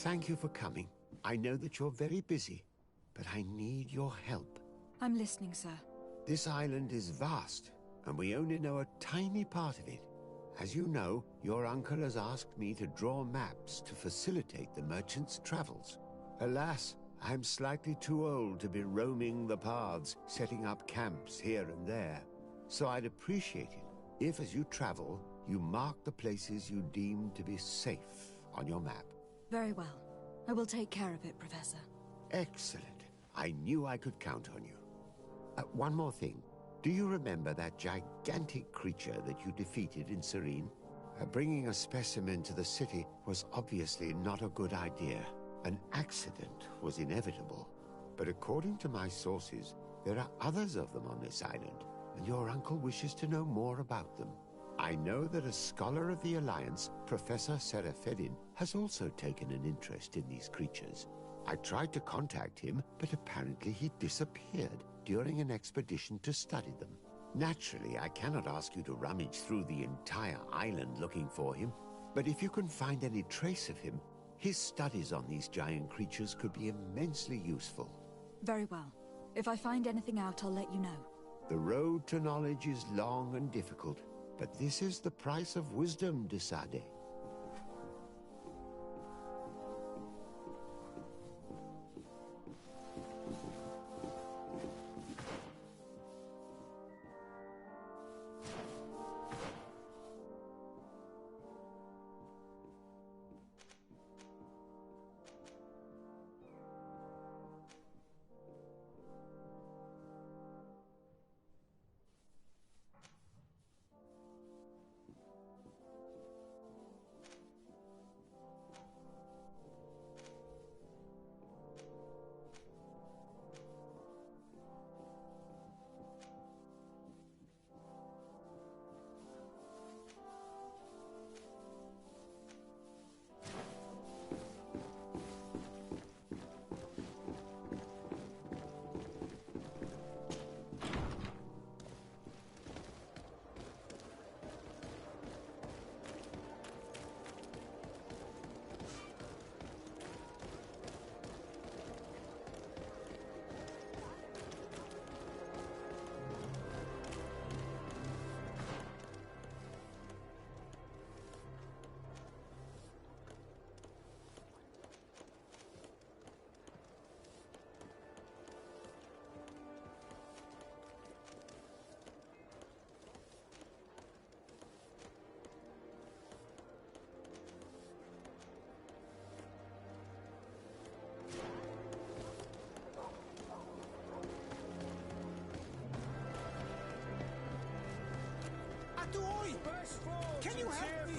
Thank you for coming. I know that you're very busy, but I need your help. I'm listening, sir. This island is vast, and we only know a tiny part of it. As you know, your uncle has asked me to draw maps to facilitate the merchant's travels. Alas, I'm slightly too old to be roaming the paths, setting up camps here and there. So I'd appreciate it if, as you travel, you mark the places you deem to be safe on your map. Very well. I will take care of it, Professor. Excellent. I knew I could count on you. One more thing. Do you remember that gigantic creature that you defeated in Serene? Bringing a specimen to the city was obviously not a good idea. An accident was inevitable. But according to my sources, there are others of them on this island, and your uncle wishes to know more about them. I know that a scholar of the Alliance, Professor Serafedin, has also taken an interest in these creatures. I tried to contact him, but apparently he disappeared during an expedition to study them. Naturally, I cannot ask you to rummage through the entire island looking for him, but if you can find any trace of him, his studies on these giant creatures could be immensely useful. Very well. If I find anything out, I'll let you know. The road to knowledge is long and difficult, but this is the price of wisdom, de Sade. Can you help me?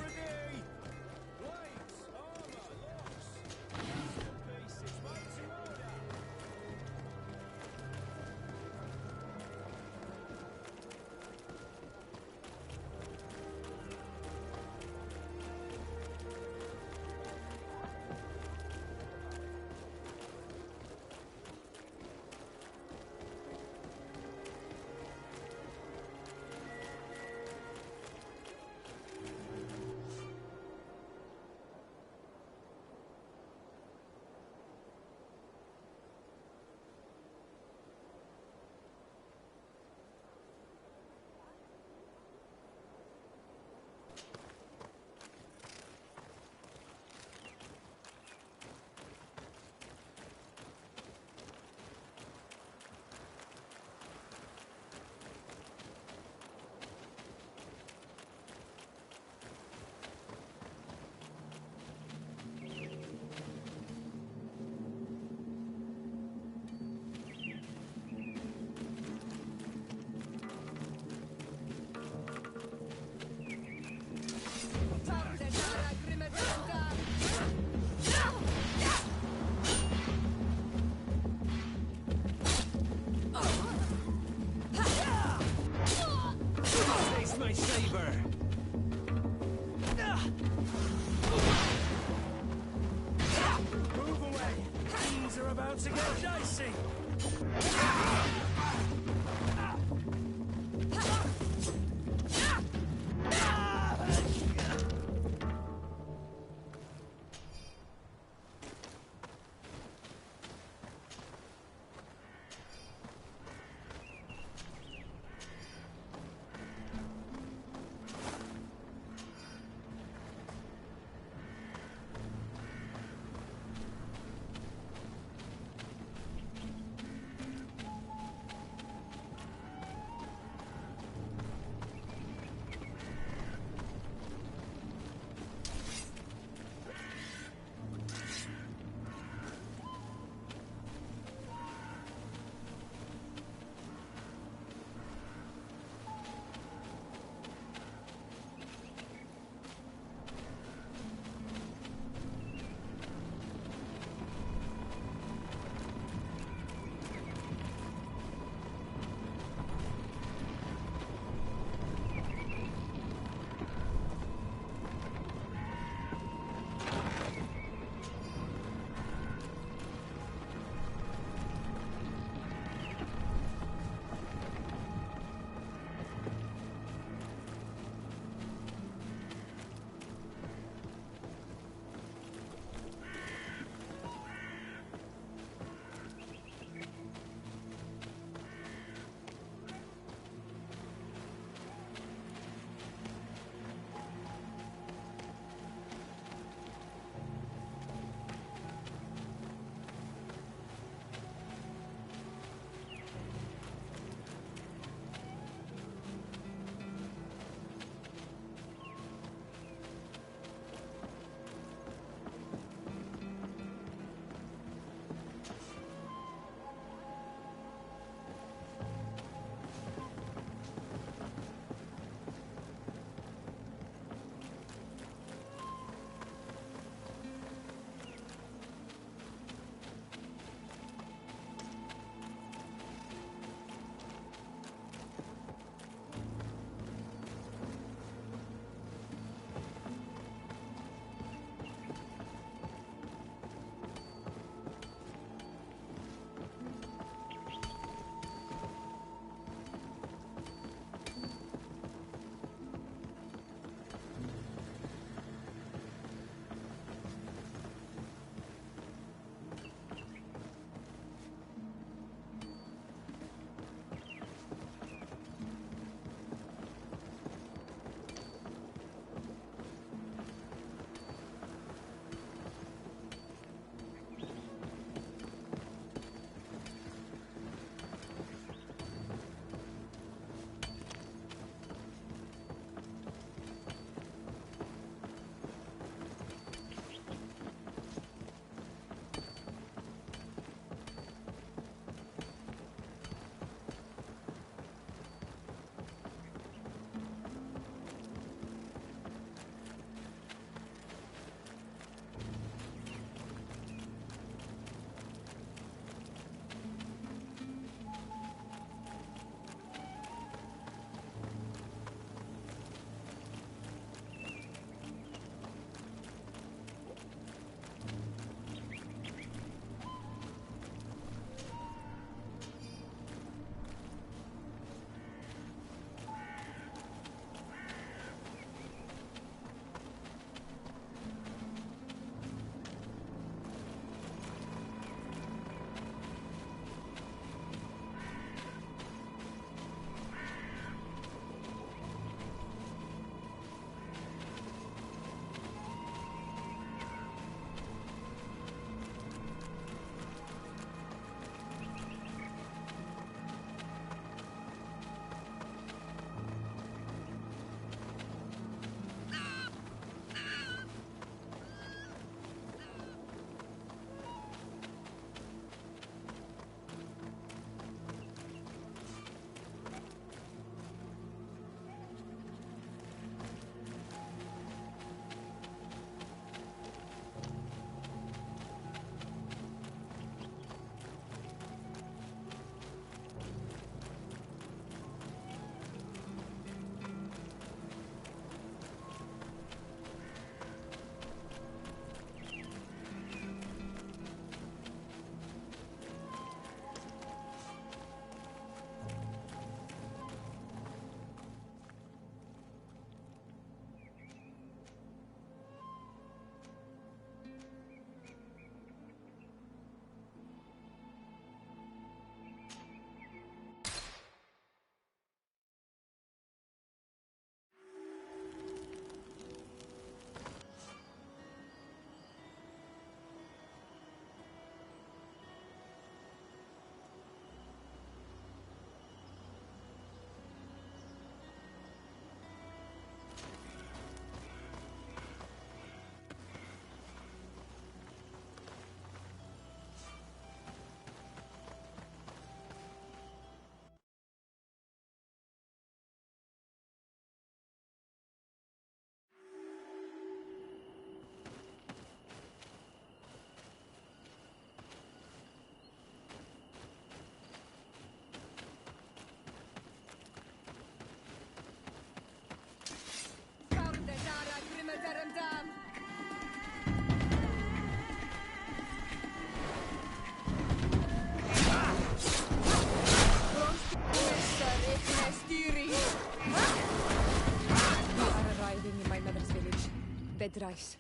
rice.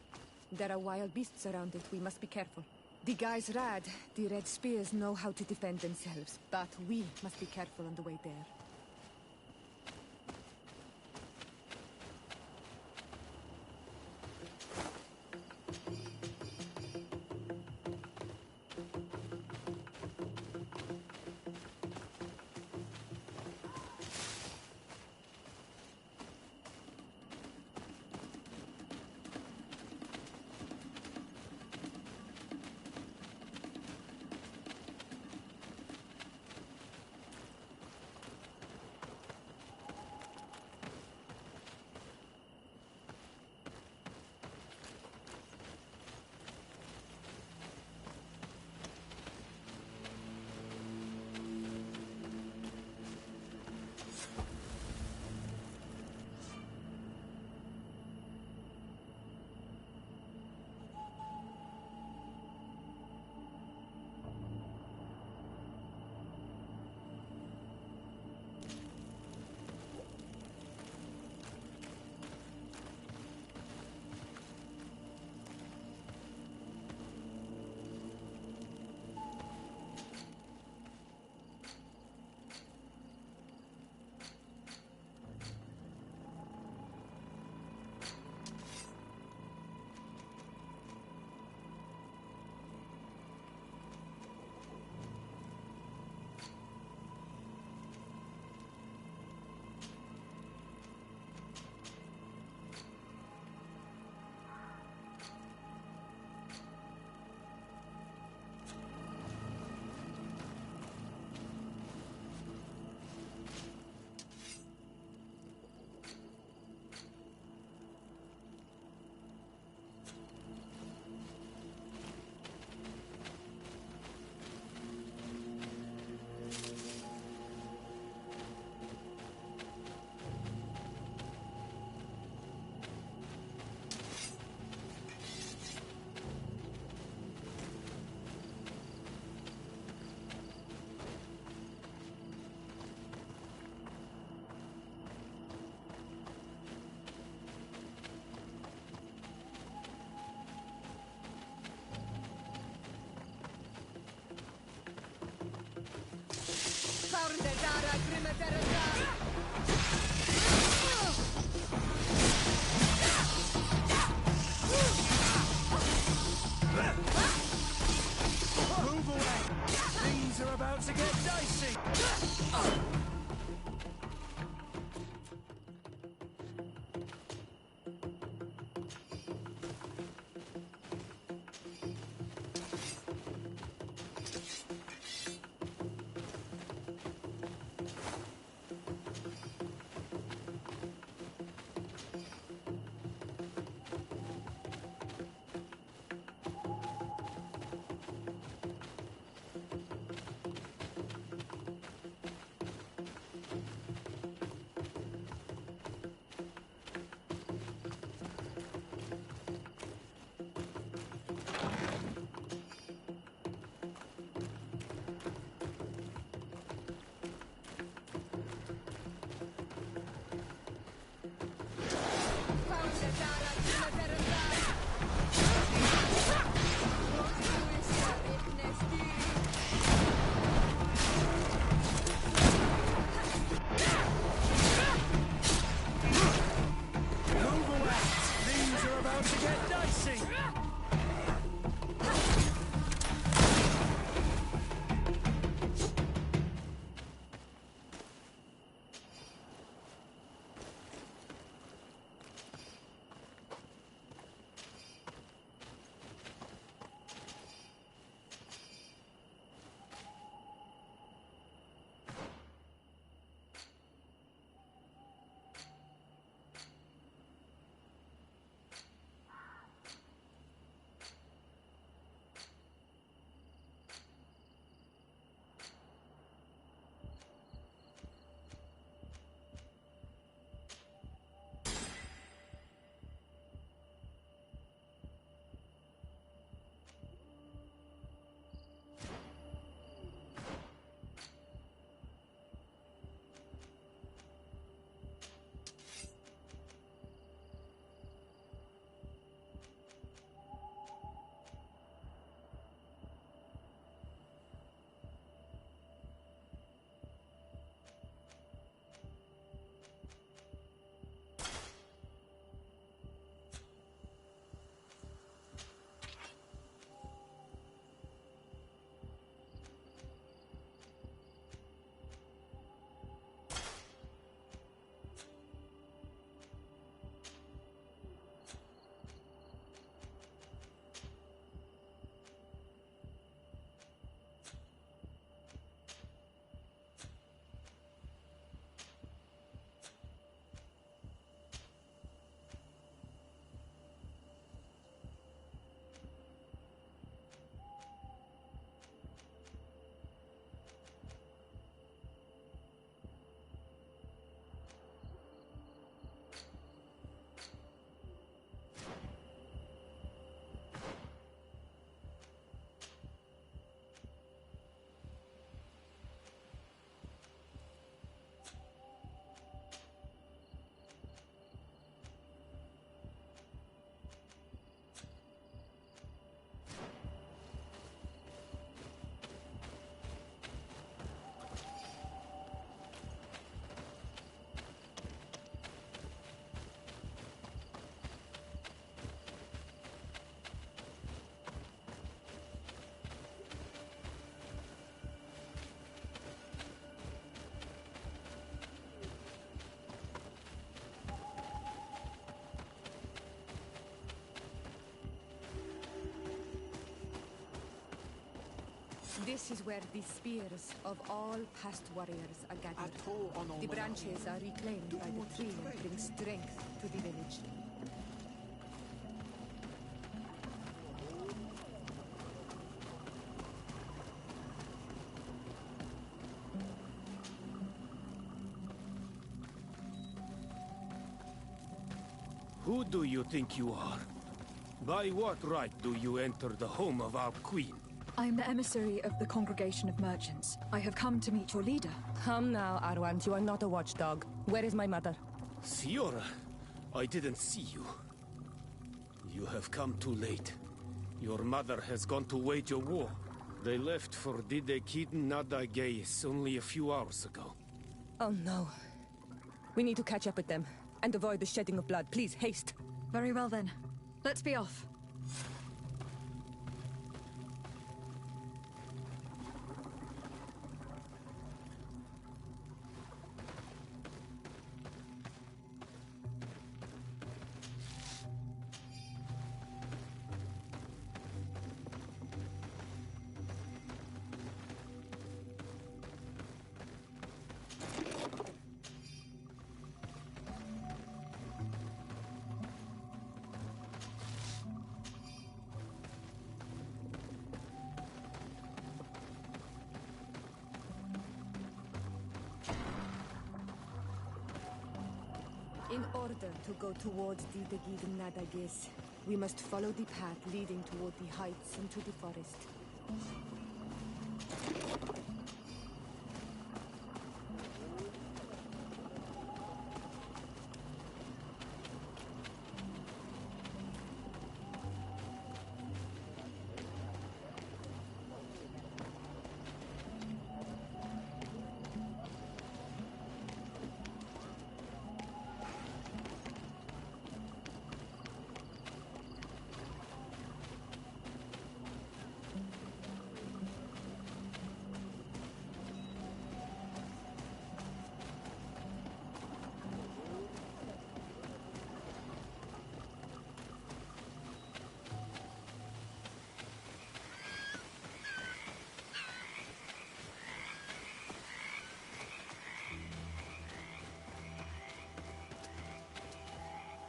There are wild beasts around it. We must be careful. The guys Rad, the Red Spears, know how to defend themselves, but we must be careful on the way there. Move away! Things are about to get dicey! This is where the spears of all past warriors are gathered. The branches are reclaimed by the tree and bring strength to the village. Who do you think you are? By what right do you enter the home of our queen? I am the emissary of the Congregation of Merchants. I have come to meet your leader. Come now, Arwand. You are not a watchdog. Where is my mother? Siora, I didn't see you. You have come too late. Your mother has gone to wage a war. They left for Didekiden Nadageis only a few hours ago. Oh no. We need to catch up with them and avoid the shedding of blood. Please, haste. Very well then. Let's be off. In order to go towards the Degiden Nadagis, we must follow the path leading toward the heights into the forest.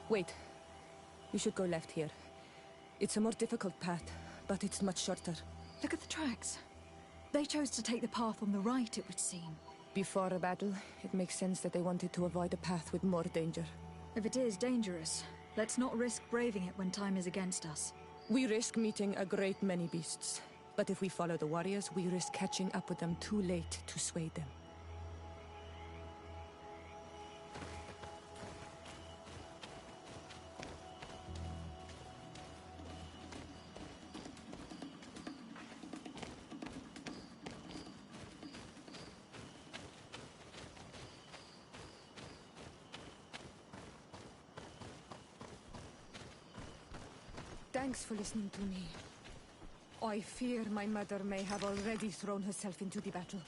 Wait. You should go left here. It's a more difficult path, but it's much shorter. Look at the tracks. They chose to take the path on the right, it would seem. Before a battle, it makes sense that they wanted to avoid a path with more danger. If it is dangerous, let's not risk braving it when time is against us. We risk meeting a great many beasts. But if we follow the warriors, we risk catching up with them too late to sway them. Thanks for listening to me. I fear my mother may have already thrown herself into the battle.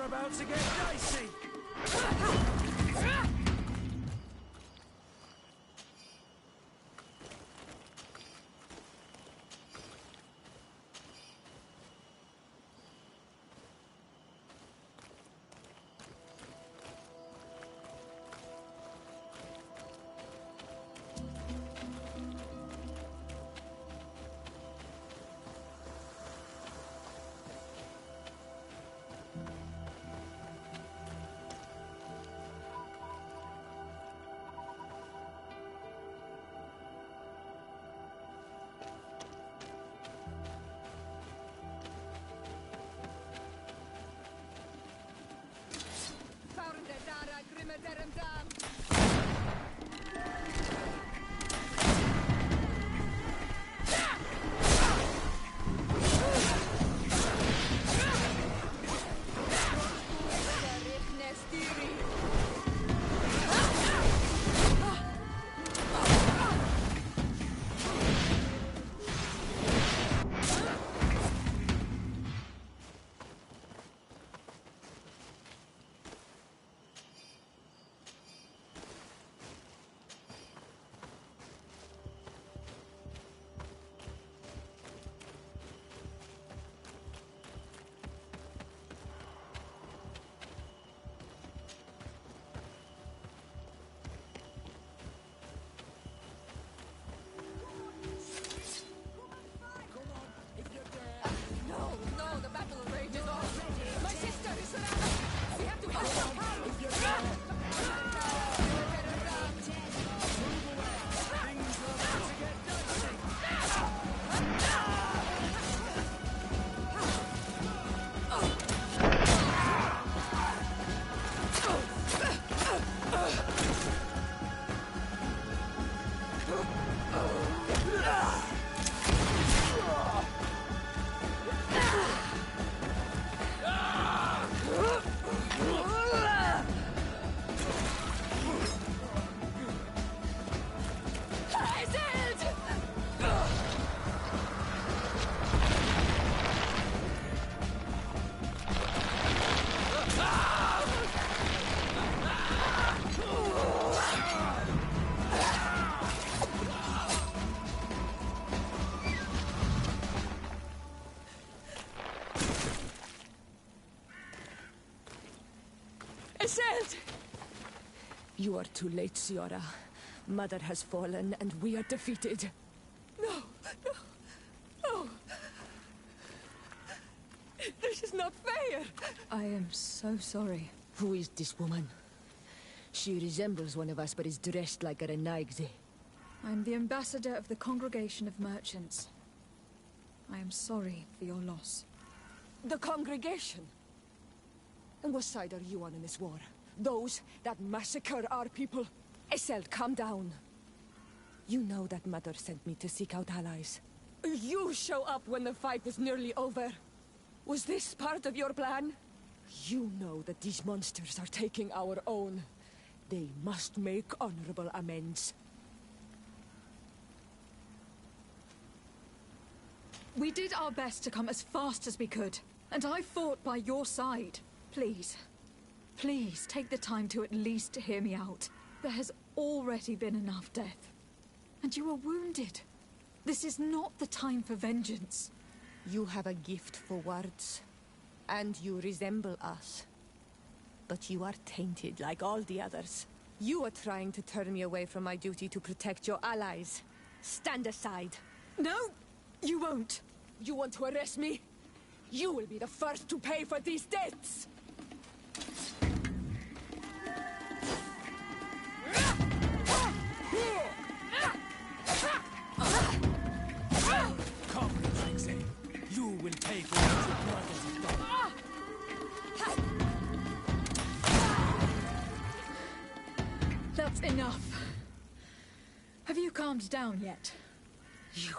About to get dicey! Iselt! You are too late, Siora. Mother has fallen, and we are defeated. No, no, no. This is not fair. I am so sorry. Who is this woman? She resembles one of us, but is dressed like a Renaigze. I'm the ambassador of the Congregation of Merchants. I am sorry for your loss. The Congregation? And what side are you on in this war? Those that massacre our people? Iselt, calm down. You know that Mother sent me to seek out allies. You show up when the fight is nearly over. Was this part of your plan? You know that these monsters are taking our own. They must make honorable amends. We did our best to come as fast as we could, and I fought by your side. Please, please take the time to at least hear me out. There has already been enough death, and you are wounded. This is not the time for vengeance. You have a gift for words, and you resemble us. But you are tainted like all the others. You are trying to turn me away from my duty to protect your allies. Stand aside. No, you won't. You want to arrest me? You will be the first to pay for these debts! Come, Renaigze. You will pay for what your brothers have done. That's enough. Have you calmed down yet? You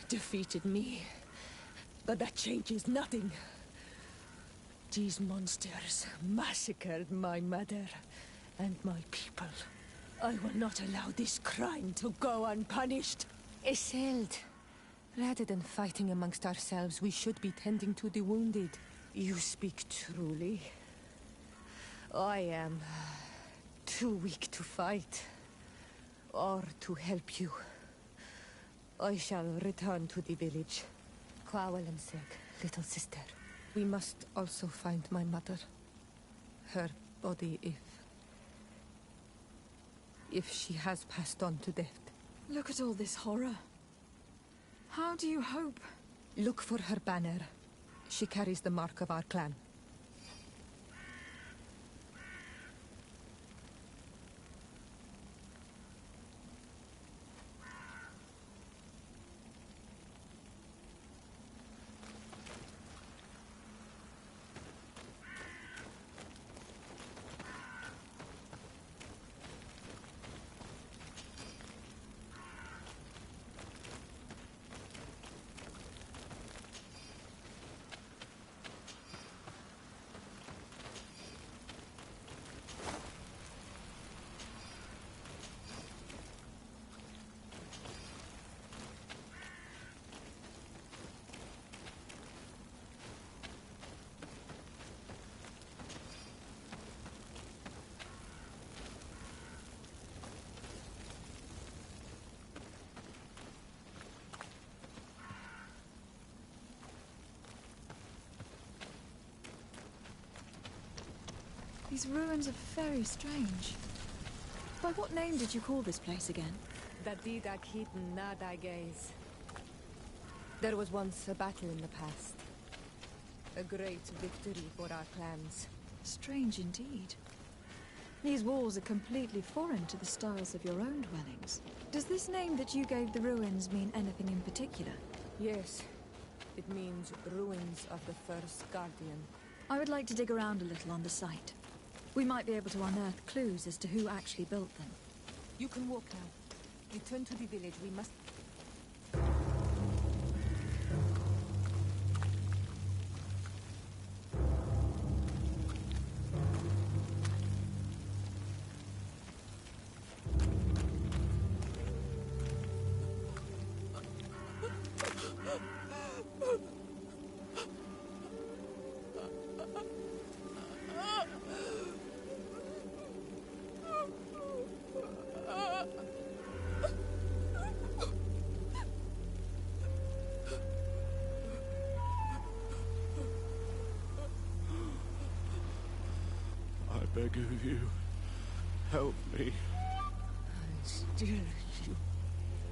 defeated me, but that changes nothing. These monsters massacred my mother and my people. I will not allow this crime to go unpunished. Iselt, rather than fighting amongst ourselves, we should be tending to the wounded. You speak truly. I am too weak to fight, or to help you. I shall return to the village. Kwawalansek, little sister. We must also find my mother. Her body, if she has passed on to death. Look at all this horror. How do you hope? Look for her banner. She carries the mark of our clan. These ruins are very strange. By what name did you call this place again? Dadida Keaton Nadagaze. There was once a battle in the past. A great victory for our clans. Strange indeed. These walls are completely foreign to the styles of your own dwellings. Does this name that you gave the ruins mean anything in particular? Yes. It means ruins of the first guardian. I would like to dig around a little on the site. We might be able to unearth clues as to who actually built them. You can walk now. Return to the village. We must... beg of you, help me. And still you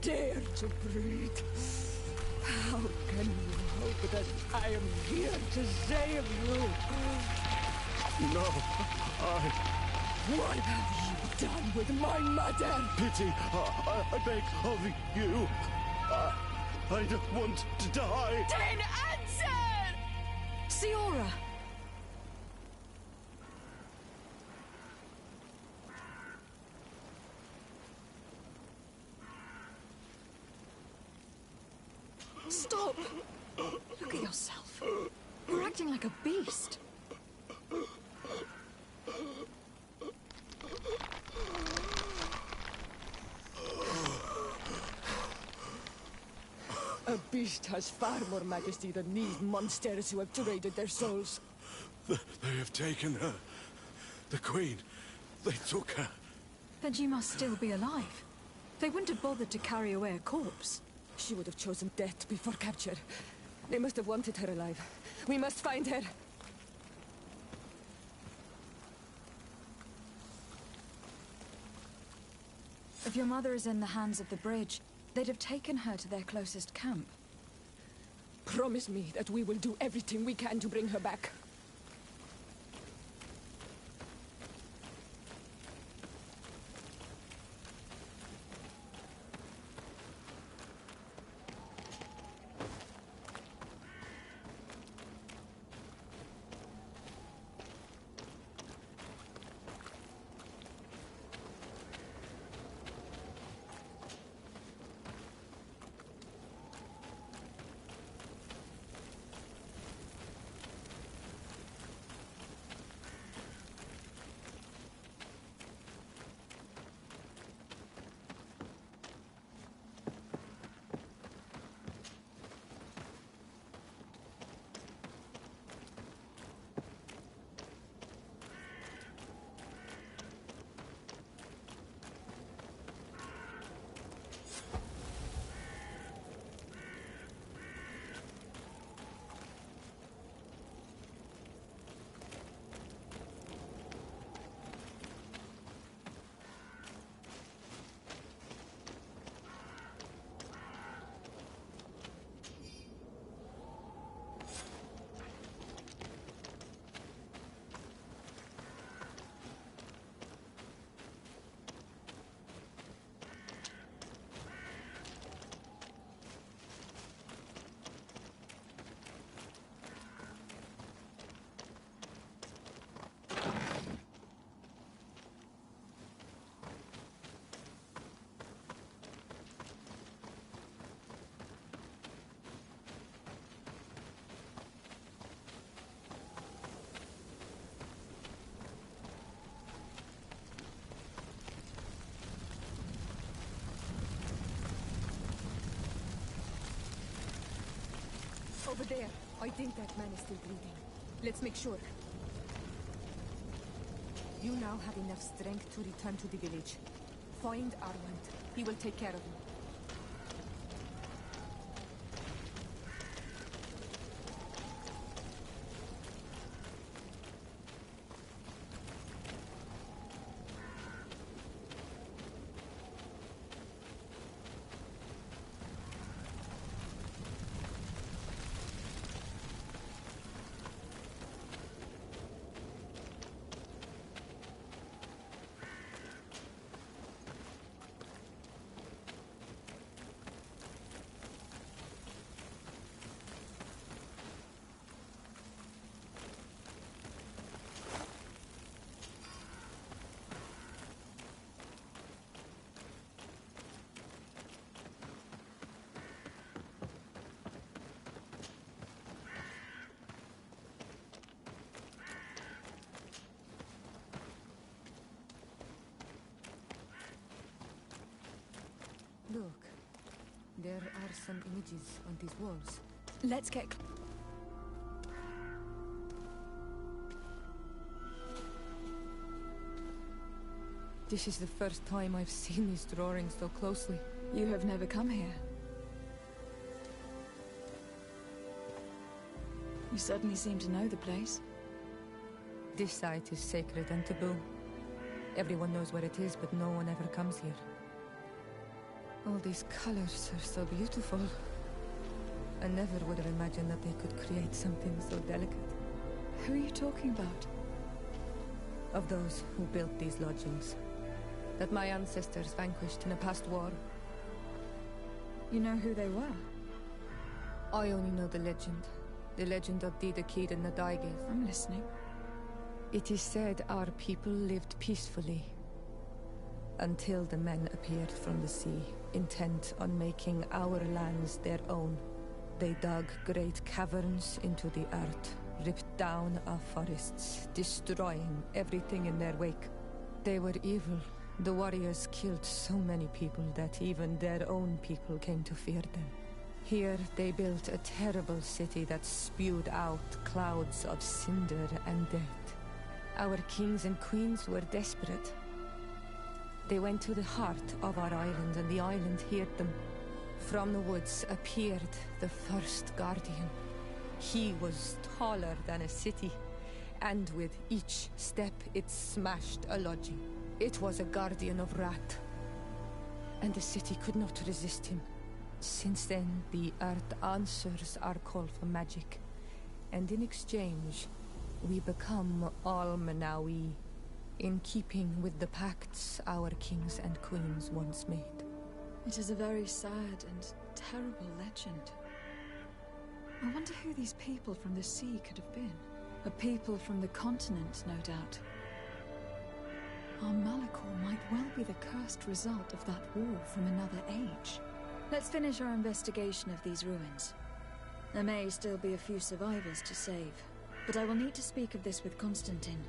dare to breathe. How can you hope that I am here to save you? No, What have you done with my mother? pity, I beg of you. I don't want to die. Then answer! Siora! Stop! Look at yourself. You're acting like a beast. A beast has far more majesty than these monsters who have traded their souls. They have taken her. The Queen. They took her. Then she must still be alive. They wouldn't have bothered to carry away a corpse. She would have chosen death before capture. They must have wanted her alive. We must find her. If your mother is in the hands of the bridge, they'd have taken her to their closest camp. Promise me that we will do everything we can to bring her back. Over there. I think that man is still breathing. Let's make sure. You now have enough strength to return to the village. Find Arwand. He will take care of you. Look, there are some images on these walls. Let's get... This is the first time I've seen these drawings so closely. You have never come here. You certainly seem to know the place. This site is sacred and taboo. Everyone knows where it is, but no one ever comes here. All these colors are so beautiful. I never would have imagined that they could create something so delicate. Who are you talking about? Of those who built these lodgings. That my ancestors vanquished in a past war. You know who they were? I only know the legend. The legend of Didakid and Nadaigis. I'm listening. It is said our people lived peacefully. Until the men appeared from the sea, intent on making our lands their own. They dug great caverns into the earth, ripped down our forests, destroying everything in their wake. They were evil. The warriors killed so many people that even their own people came to fear them. Here they built a terrible city that spewed out clouds of cinder and death. Our kings and queens were desperate. They went to the heart of our island, and the island heard them. From the woods appeared the first guardian. He was taller than a city, and with each step it smashed a lodging. It was a guardian of Rat, and the city could not resist him. Since then, the earth answers our call for magic, and in exchange, we become all Manawi, in keeping with the pacts our kings and queens once made. It is a very sad and terrible legend. I wonder who these people from the sea could have been. A people from the continent, no doubt. Our Malachor might well be the cursed result of that war from another age. Let's finish our investigation of these ruins. There may still be a few survivors to save, but I will need to speak of this with Constantine.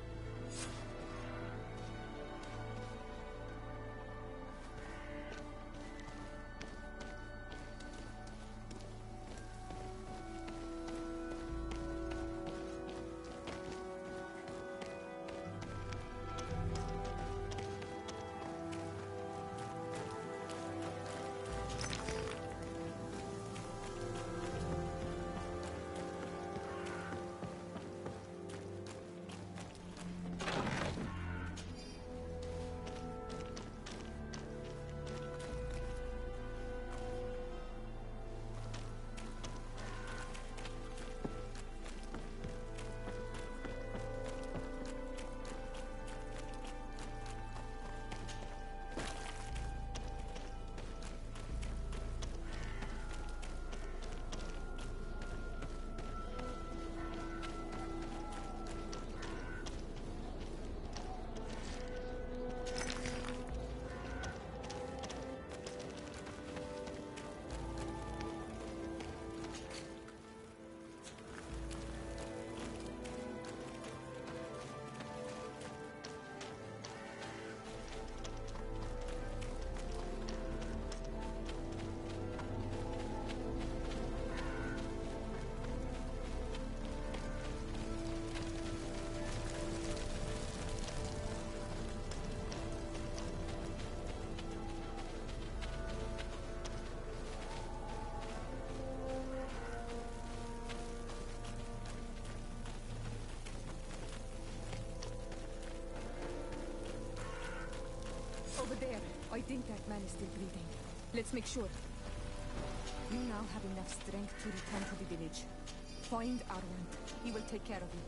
Over there. I think that man is still breathing. Let's make sure. You now have enough strength to return to the village. Find Arwand. He will take care of you.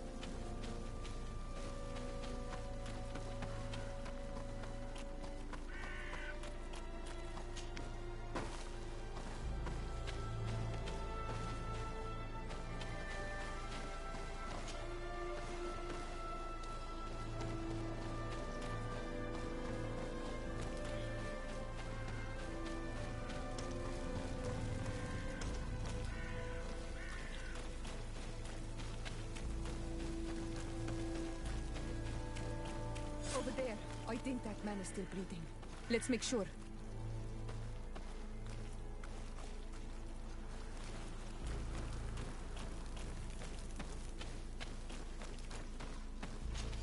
Over there. I think that man is still breathing. Let's make sure.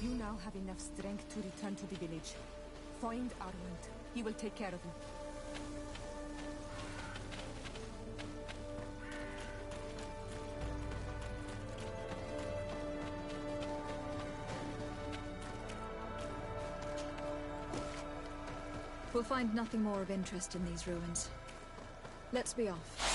You now have enough strength to return to the village. Find Arwand. He will take care of you. We'll find nothing more of interest in these ruins. Let's be off.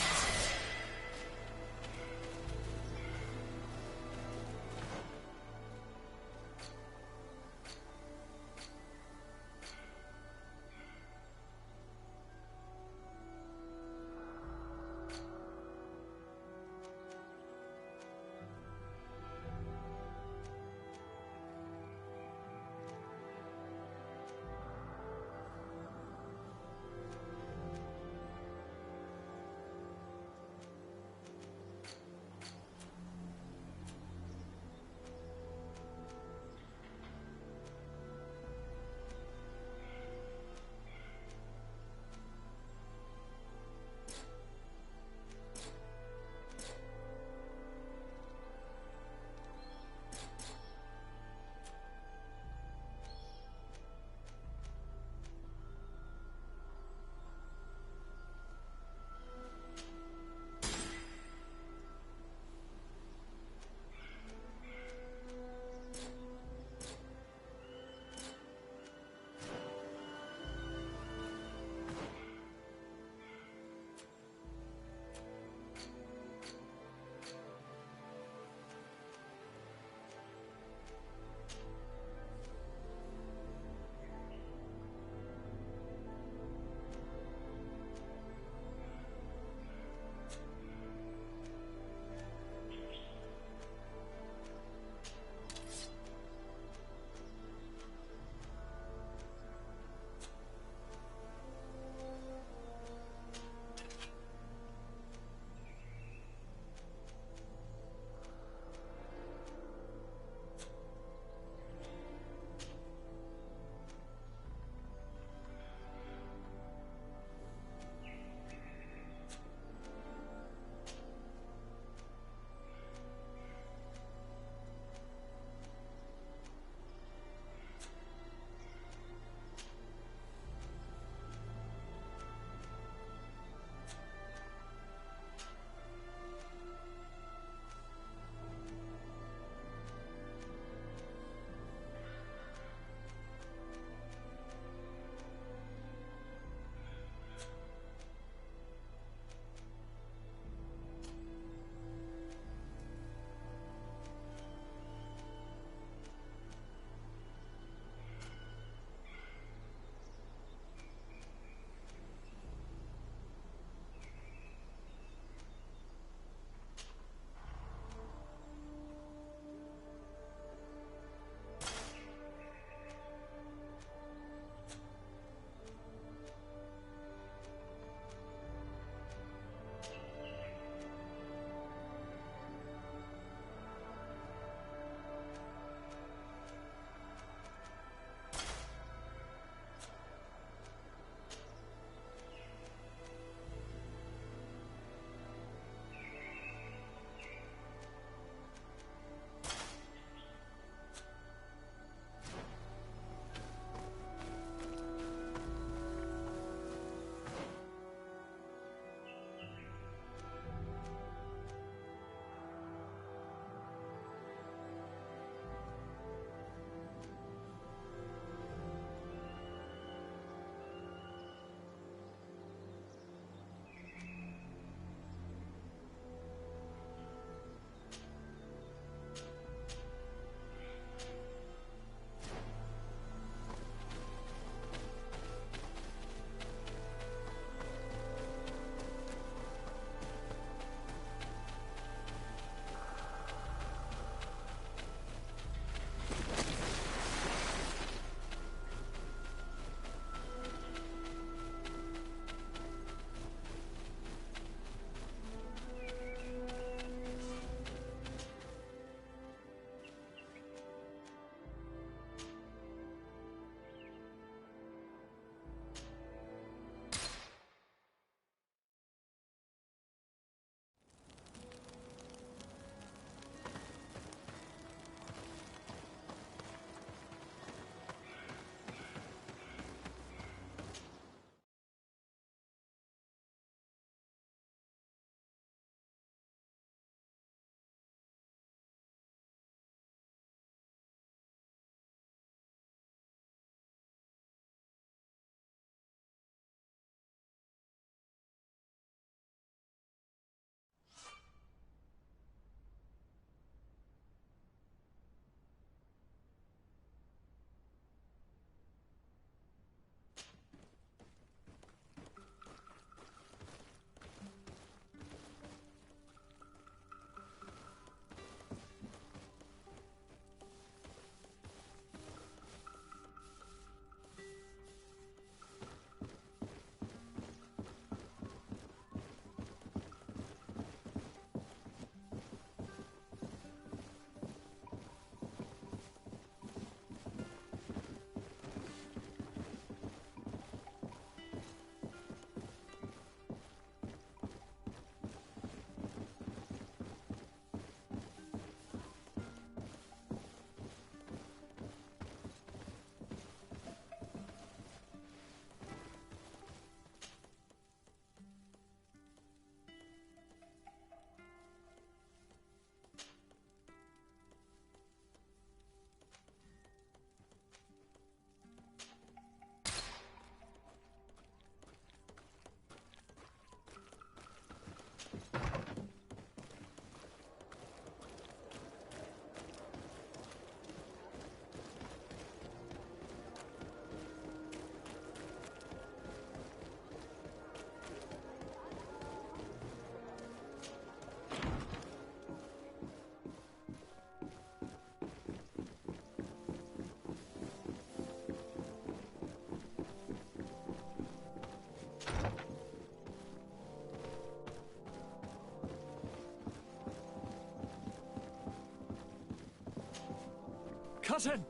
Cousin!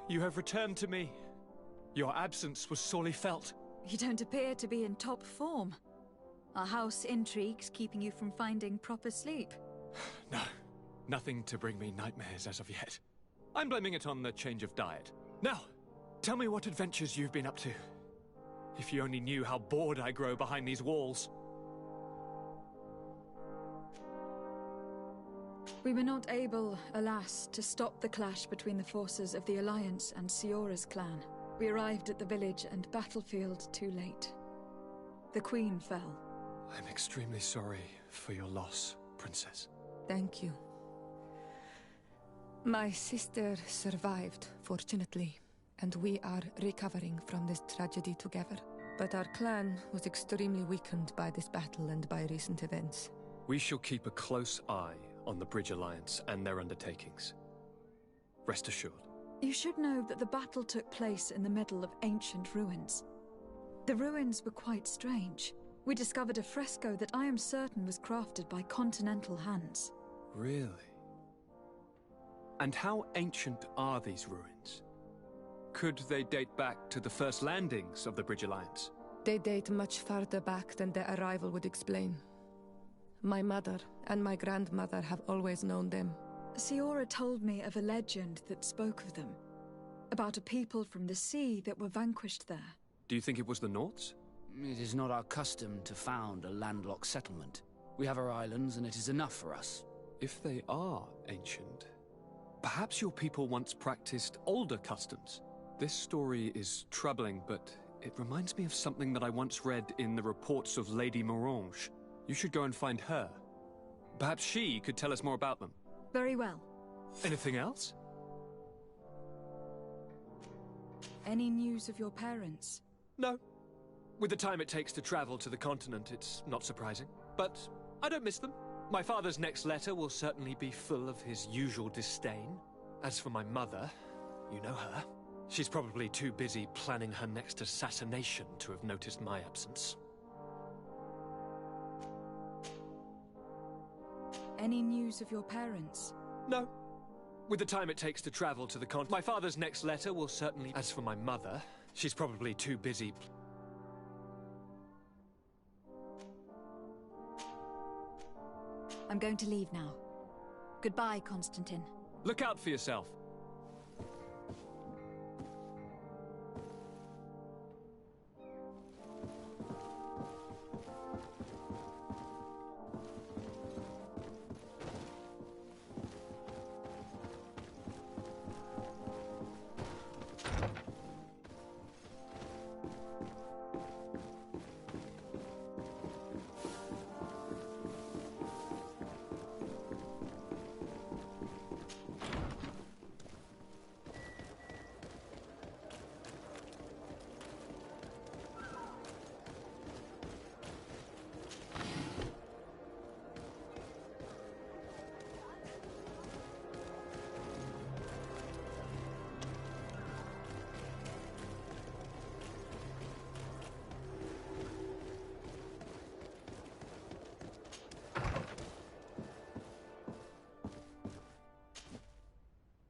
You have returned to me. Your absence was sorely felt. You don't appear to be in top form. Are house intrigues keeping you from finding proper sleep? No, nothing to bring me nightmares as of yet. I'm blaming it on the change of diet. Now, tell me what adventures you've been up to. If you only knew how bored I grow behind these walls. We were not able, alas, to stop the clash between the forces of the Alliance and Siora's clan. We arrived at the village and battlefield too late. The Queen fell. I'm extremely sorry for your loss, Princess. Thank you. My sister survived, fortunately, and we are recovering from this tragedy together. But our clan was extremely weakened by this battle and by recent events. We shall keep a close eye on the Bridge Alliance and their undertakings. Rest assured. You should know that the battle took place in the middle of ancient ruins. The ruins were quite strange. We discovered a fresco that I am certain was crafted by continental hands. Really? And how ancient are these ruins? Could they date back to the first landings of the Bridge Alliance? They date much farther back than their arrival would explain. My mother and my grandmother have always known them. Siora told me of a legend that spoke of them. About a people from the sea that were vanquished there. Do you think it was the Norts? It is not our custom to found a landlocked settlement. We have our islands, and it is enough for us. If they are ancient, perhaps your people once practiced older customs. This story is troubling, but it reminds me of something that I once read in the reports of Lady Morange. You should go and find her. Perhaps she could tell us more about them. Very well. Anything else? Any news of your parents? No. With the time it takes to travel to the continent, it's not surprising. But I don't miss them. My father's next letter will certainly be full of his usual disdain. As for my mother, you know her. She's probably too busy planning her next assassination to have noticed my absence. Any news of your parents? No. With the time it takes to travel to the continent, my father's next letter will certainly... As for my mother, she's probably too busy... I'm going to leave now. Goodbye, Constantine. Look out for yourself.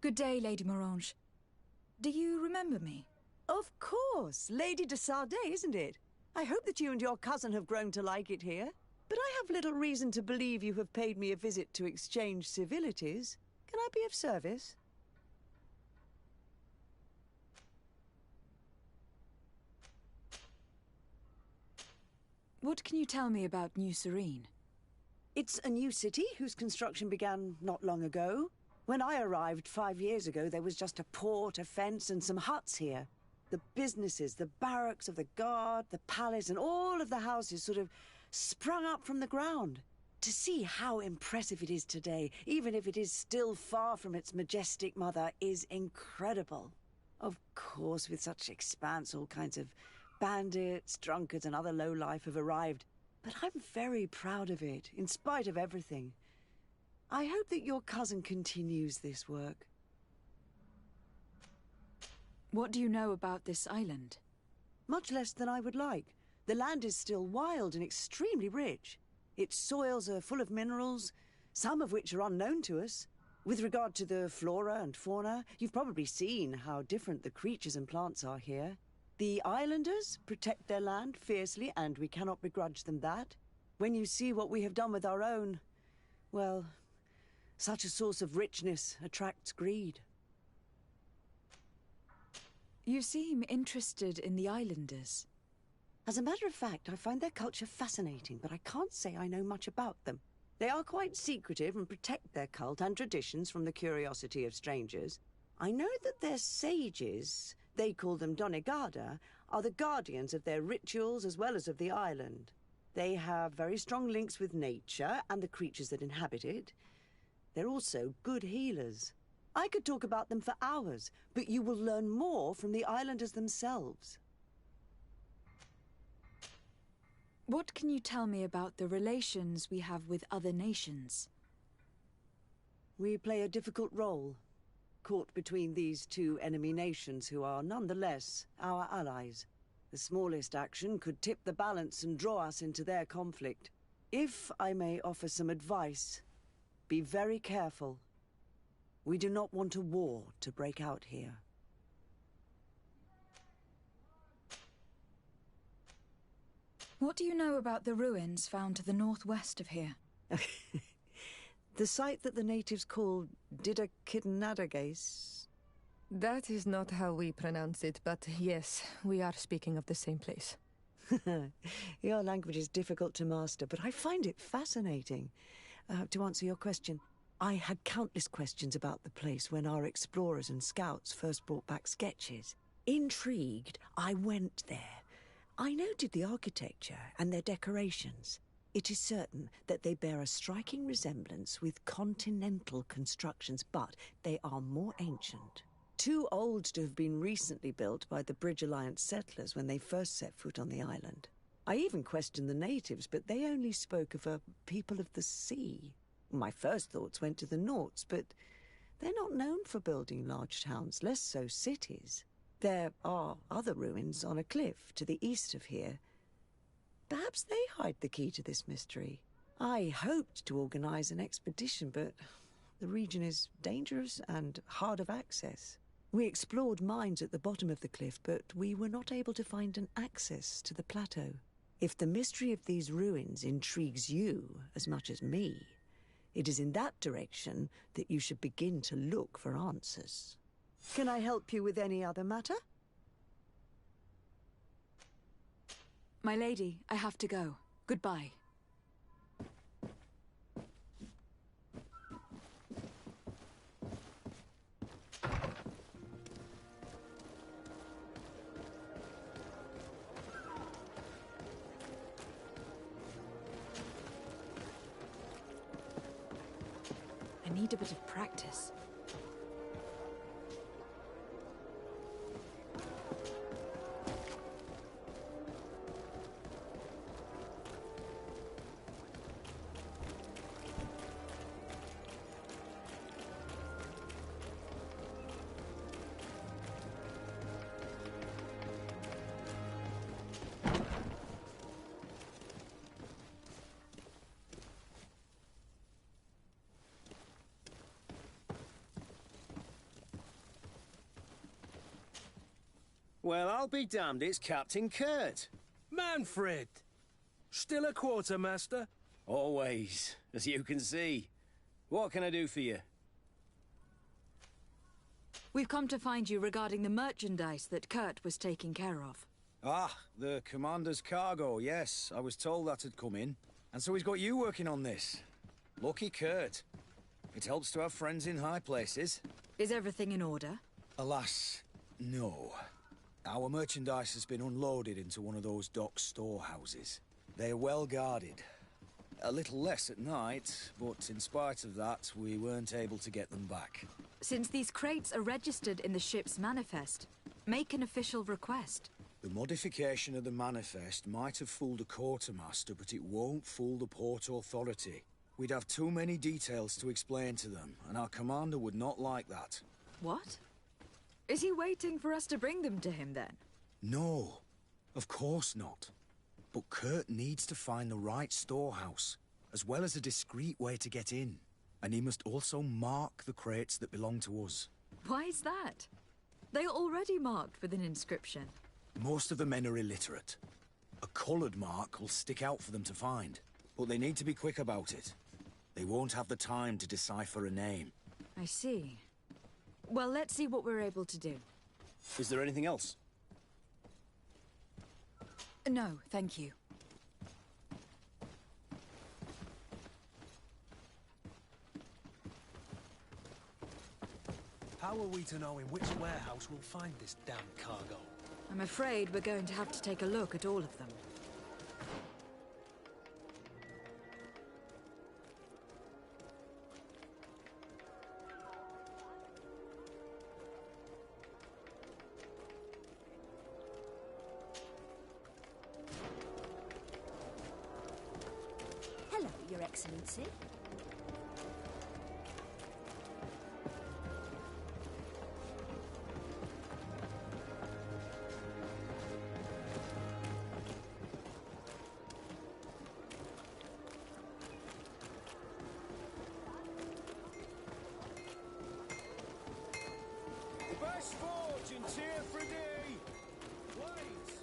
Good day, Lady Morange. Do you remember me? Of course. Lady de Sardet, isn't it? I hope that you and your cousin have grown to like it here. But I have little reason to believe you have paid me a visit to exchange civilities. Can I be of service? What can you tell me about New Serene? It's a new city whose construction began not long ago. When I arrived 5 years ago, there was just a port, a fence, and some huts here. The businesses, the barracks of the guard, the palace, and all of the houses sort of sprung up from the ground. To see how impressive it is today, even if it is still far from its majestic mother, is incredible. Of course, with such expanse, all kinds of bandits, drunkards, and other lowlife have arrived. But I'm very proud of it, in spite of everything. I hope that your cousin continues this work. What do you know about this island? Much less than I would like. The land is still wild and extremely rich. Its soils are full of minerals, some of which are unknown to us. With regard to the flora and fauna, you've probably seen how different the creatures and plants are here. The islanders protect their land fiercely, and we cannot begrudge them that. When you see what we have done with our own, well, such a source of richness attracts greed. You seem interested in the islanders. As a matter of fact, I find their culture fascinating, but I can't say I know much about them. They are quite secretive and protect their cult and traditions from the curiosity of strangers. I know that their sages, they call them Donegada, are the guardians of their rituals as well as of the island. They have very strong links with nature and the creatures that inhabit it. They're also good healers. I could talk about them for hours, but you will learn more from the islanders themselves. What can you tell me about the relations we have with other nations? We play a difficult role, caught between these two enemy nations who are nonetheless our allies. The smallest action could tip the balance and draw us into their conflict. If I may offer some advice, be very careful. We do not want a war to break out here. What do you know about the ruins found to the northwest of here? The site that the natives call Didakidnadagace. That is not how we pronounce it, but yes, we are speaking of the same place. Your language is difficult to master, but I find it fascinating. To answer your question, I had countless questions about the place when our explorers and scouts first brought back sketches. Intrigued, I went there. I noted the architecture and their decorations. It is certain that they bear a striking resemblance with continental constructions, but they are more ancient. Too old to have been recently built by the Bridge Alliance settlers when they first set foot on the island. I even questioned the natives, but they only spoke of a people of the sea. My first thoughts went to the Nauts, but they're not known for building large towns, less so cities. There are other ruins on a cliff to the east of here. Perhaps they hide the key to this mystery. I hoped to organize an expedition, but the region is dangerous and hard of access. We explored mines at the bottom of the cliff, but we were not able to find an access to the plateau. If the mystery of these ruins intrigues you as much as me, it is in that direction that you should begin to look for answers. Can I help you with any other matter? My lady, I have to go. Goodbye. I need a bit of practice. Well, I'll be damned, it's Captain Kurt. Manfred! Still a quartermaster? Always, as you can see. What can I do for you? We've come to find you regarding the merchandise that Kurt was taking care of. Ah, the commander's cargo, yes. I was told that had come in. And so he's got you working on this. Lucky Kurt. It helps to have friends in high places. Is everything in order? Alas, no. Our merchandise has been unloaded into one of those dock storehouses. They are well guarded. A little less at night, but in spite of that, we weren't able to get them back. Since these crates are registered in the ship's manifest, make an official request. The modification of the manifest might have fooled a quartermaster, but it won't fool the Port Authority. We'd have too many details to explain to them, and our commander would not like that. What? Is he waiting for us to bring them to him, then? No, of course not. But Kurt needs to find the right storehouse, as well as a discreet way to get in. And he must also mark the crates that belong to us. Why is that? They are already marked with an inscription. Most of the men are illiterate. A coloured mark will stick out for them to find, but they need to be quick about it. They won't have the time to decipher a name. I see. Well, let's see what we're able to do. Is there anything else? No, thank you. How are we to know in which warehouse we'll find this damn cargo? I'm afraid we're going to have to take a look at all of them. Hello, Your Excellency. Best fortunes here for thee! Wait!